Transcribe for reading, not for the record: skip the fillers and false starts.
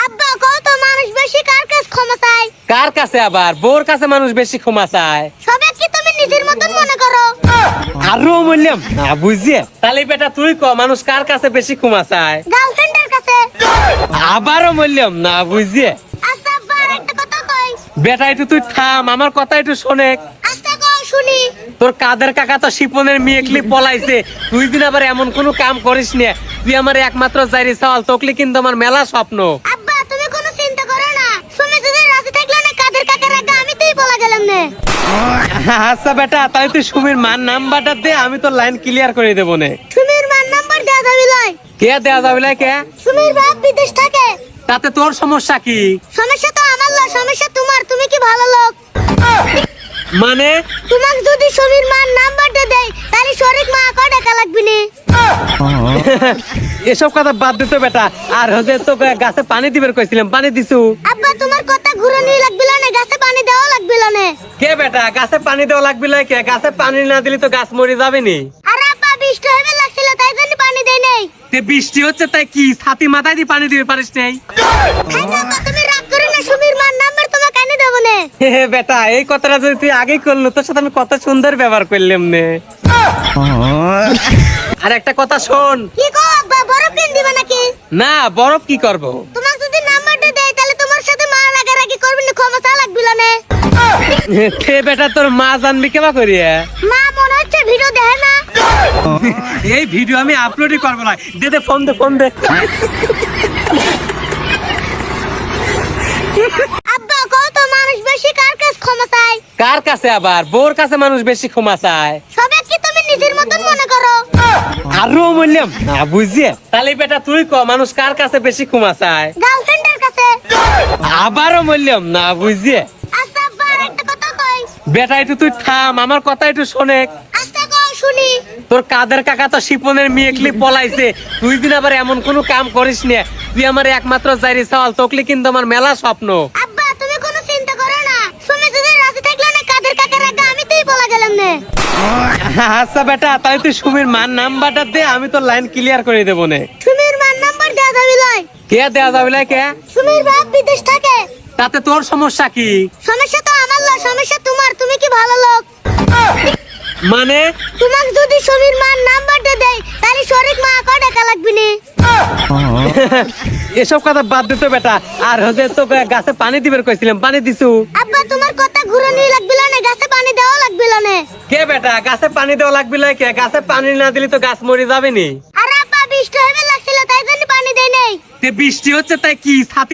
আব্বা কত মানুষ বেশি কার কাছে ক্ষমা চায়? কার কাছে আবার? বোর কাছে মানুষ বেশি ক্ষমা চায়। সবে কি তুমি নিজের মতন মনে করো? আরো বললাম না বুঝিয়ে, তাহলে বেটা তুই ক মানুষ কার কাছে বেশি ক্ষমা চায়? গার্লফ্রেন্ডের কাছে। আবারও বললাম না বুঝিয়ে। আচ্ছা আব্বা একটা কথা কই। বেটা একটু তুই থাম, আমার কথা একটু শোনে। আচ্ছা কও শুনি। তোর কাদের কাকা তো শিপনের মেয়েকলি পলাইছে, তুই দিন আবার এমন কোনো কাম করিস না। তুই আমার একমাত্র জাইরি সওয়াল, তোকলি কিন্তু আমার মেলা স্বপ্ন। আব্বা তুমি কোনো চিন্তা করো না, তুমি যদি রাজি থাকলে না কাদের কাকার আগে আমি তুই বলা গেলাম না। আচ্ছা বেটা, তাই তুই সুমির মান নাম্বারটা দে, আমি তোর লাইন ক্লিয়ার করে দেবো নে। সুমির মান নাম্বার দেয়া যাবে লয়। কে দেয়া যাবে না কে? সুমির বাপ বিদেশ থাকে। তাতে তোর সমস্যা কি? সমস্যা তো আমার লয়, সমস্যা তোমার। তুমি কি ভালো লোক? মানে তোমাকে যদি সুমির মান নাম্বারটা দেই তাহলে শরীক মা কয় টাকা লাগবে নি? এসব কথা বাদ দিতে বেটা। আর হচ্ছে তো গাছে পানি দিবার কইছিলাম, পানি দিছু? আব্বা তোমার কথা ঘুরানি লাগবে না, গাছে পানি দেওয়া লাগবে না। কে বেটা গাছে পানি দেওয়া লাগবে না কে? গাছে পানি না দিলে তো গাছ মরে যাবে নি। আর আব্বা বৃষ্টি হবে লাগছিল তাই জন্য পানি দেই নাই। তে বৃষ্টি হচ্ছে তাই কি ছাতি মাথায় দিয়ে পানি দিতে পারিস নাই? হ্যাঁ আব্বা তুমি রাগ করে না, সুমির মান নাম্বার তোমাকে এনে দেব না। হে বেটা, এই কথাটা যদি তুই আগেই করলো, তোর সাথে আমি কত সুন্দর ব্যবহার করলাম নে। আর একটা কথা শোন। কি কও আব্বা, বরফ কিন দিবা নাকি? না, বরফ কি করব? তোমাকে যদি নাম্বারটা দেই তাহলে তোমার সাথে মা রাগারাগি করবে না, ক্ষমা চা লাগবে না। হে বেটা, তোর মা জানবি কেবা করিয়া? মা মনে হচ্ছে ভিডিও দেখে না। এই ভিডিও আমি আপলোডই করবো না। দে দে ফোন দে, ফোন দে। আব্বা কত মানুষ বেশি কার কাছে ক্ষমা চায়? কার কাছে আবার? বোর কাছে মানুষ বেশি ক্ষমা চায়। সবে কি তুমি নিজের মতন মনে করো? আরো বললাম না বুঝিয়ে, তাহলে বেটা তুই ক মানুষ কার কাছে বেশি ক্ষমা চায়? গার্লফ্রেন্ডের কাছে। আবারও বললাম না বুঝিয়ে। আচ্ছা আব্বা একটা কথা কই। বেটা একটু তুই থাম, আমার কথা একটু শোনে। আচ্ছা কও শুনি। তোর কাদের কাকা তো শিপনের মেয়েকলি পলাইছে, তুই দিন আবার এমন কোনো কাম করিস না। তুই আমার একমাত্র জাইরি সওয়াল, তোকলি কিন্তু আমার মেলা স্বপ্ন। আব্বা তুমি কোনো চিন্তা করো না, তুমি যদি রাজি থাকলে না কাদের কাকার আগে আমি তুই বলা গেলাম না। আচ্ছা বেটা, তাই তুই সুমির মান নাম্বারটা দে, আমি তোর লাইন ক্লিয়ার করে দেবো নে। সুমির মান নাম্বার দেয়া যাবে লয়। কে দেয়া যাবে না কে? সুমির বাপ বিদেশ থাকে। তাতে তোর সমস্যা কি? সমস্যা তো আমার লয়, সমস্যা তোমার। তুমি কি ভালো লোক? মানে তোমাকে যদি সুমির মান নাম্বারটা দেই তাহলে শরীক মা কয় টাকা লাগবে নি? এসব কথা বাদ দিতে বেটা। আর হচ্ছে তো গাছে পানি দিবার কইছিলাম, পানি দিছু? আব্বা তোমার কথা ঘুরানি লাগবে না, গাছে পানি দেওয়া লাগবে না। কে বেটা গাছে পানি দেওয়া লাগবে না কে? গাছে পানি না দিলে তো গাছ মরে যাবে নি। আর আব্বা বৃষ্টি হবে লাগছিল তাই জন্য পানি দেই নাই। তে বৃষ্টি হচ্ছে তাই কি ছাতি